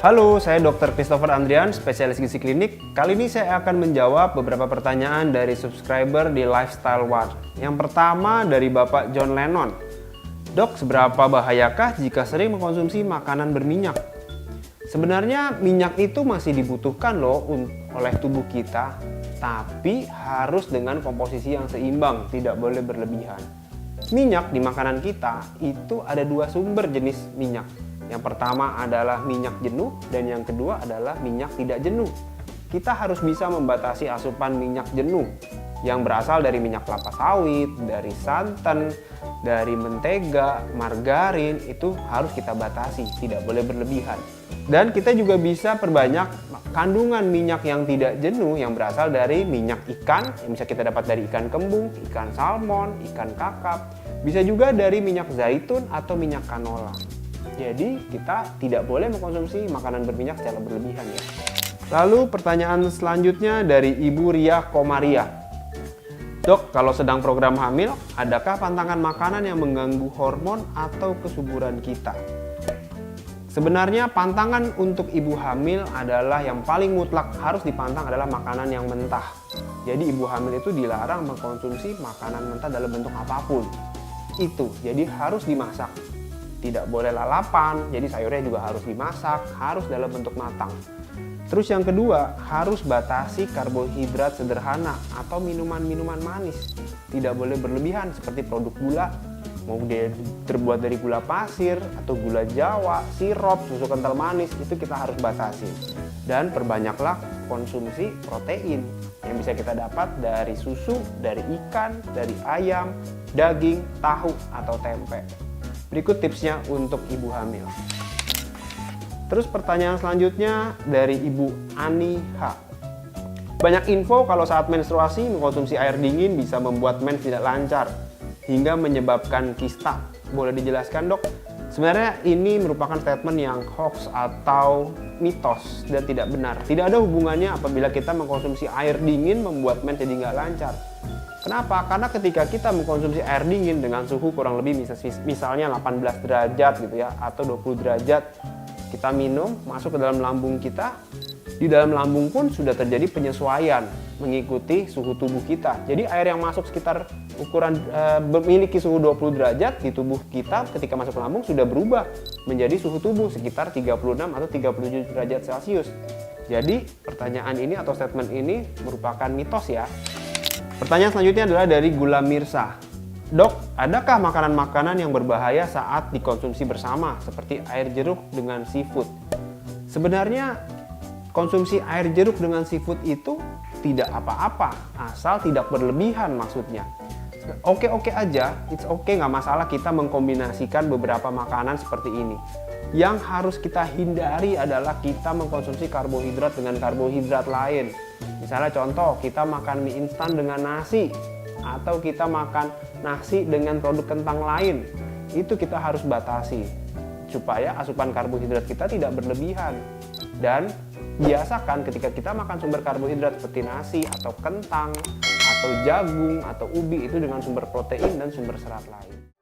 Halo, saya Dr. Christopher Andrian, spesialis gizi klinik. Kali ini saya akan menjawab beberapa pertanyaan dari subscriber di Lifestyle One. Yang pertama dari Bapak John Lennon. Dok, seberapa bahayakah jika sering mengkonsumsi makanan berminyak? Sebenarnya minyak itu masih dibutuhkan loh oleh tubuh kita, tapi harus dengan komposisi yang seimbang, tidak boleh berlebihan. Minyak di makanan kita itu ada dua sumber jenis minyak. Yang pertama adalah minyak jenuh dan yang kedua adalah minyak tidak jenuh. Kita harus bisa membatasi asupan minyak jenuh yang berasal dari minyak kelapa sawit, dari santan, dari mentega, margarin, itu harus kita batasi, tidak boleh berlebihan. Dan kita juga bisa perbanyak kandungan minyak yang tidak jenuh yang berasal dari minyak ikan, yang bisa kita dapat dari ikan kembung, ikan salmon, ikan kakap, bisa juga dari minyak zaitun atau minyak canola. Jadi kita tidak boleh mengkonsumsi makanan berminyak secara berlebihan ya. Lalu pertanyaan selanjutnya dari Ibu Ria Komaria. Dok, kalau sedang program hamil, adakah pantangan makanan yang mengganggu hormon atau kesuburan kita? Sebenarnya pantangan untuk ibu hamil adalah yang paling mutlak harus dipantang adalah makanan yang mentah. Jadi ibu hamil itu dilarang mengkonsumsi makanan mentah dalam bentuk apapun. Itu, jadi harus dimasak. Tidak boleh lalapan, jadi sayurnya juga harus dimasak, harus dalam bentuk matang. Terus yang kedua, harus batasi karbohidrat sederhana atau minuman-minuman manis. Tidak boleh berlebihan seperti produk gula, mau dia terbuat dari gula pasir atau gula jawa, sirup, susu kental manis, itu kita harus batasi. Dan perbanyaklah konsumsi protein yang bisa kita dapat dari susu, dari ikan, dari ayam, daging, tahu, atau tempe. Berikut tipsnya untuk ibu hamil. Terus pertanyaan selanjutnya dari Ibu Ani H. Banyak info kalau saat menstruasi mengkonsumsi air dingin bisa membuat mens tidak lancar hingga menyebabkan kista. Boleh dijelaskan, Dok? Sebenarnya ini merupakan statement yang hoax atau mitos dan tidak benar. Tidak ada hubungannya apabila kita mengkonsumsi air dingin membuat mens jadi nggak lancar. Kenapa? Karena ketika kita mengkonsumsi air dingin dengan suhu kurang lebih misalnya 18 derajat gitu ya, atau 20 derajat, kita minum, masuk ke dalam lambung kita, di dalam lambung pun sudah terjadi penyesuaian mengikuti suhu tubuh kita. Jadi air yang masuk sekitar ukuran memiliki suhu 20 derajat di tubuh kita ketika masuk ke lambung sudah berubah menjadi suhu tubuh sekitar 36 atau 37 derajat Celcius. Jadi pertanyaan ini atau statement ini merupakan mitos ya. Pertanyaan selanjutnya adalah dari Gula Mirsa. Dok, adakah makanan-makanan yang berbahaya saat dikonsumsi bersama seperti air jeruk dengan seafood? Sebenarnya konsumsi air jeruk dengan seafood itu tidak apa-apa, asal tidak berlebihan maksudnya. Oke-oke aja, it's okay, nggak masalah kita mengkombinasikan beberapa makanan seperti ini. Yang harus kita hindari adalah kita mengkonsumsi karbohidrat dengan karbohidrat lain. Misalnya contoh, kita makan mie instan dengan nasi, atau kita makan nasi dengan produk kentang lain. Itu kita harus batasi, supaya asupan karbohidrat kita tidak berlebihan. Dan biasakan ketika kita makan sumber karbohidrat seperti nasi, atau kentang, atau jagung, atau ubi, itu dengan sumber protein dan sumber serat lain.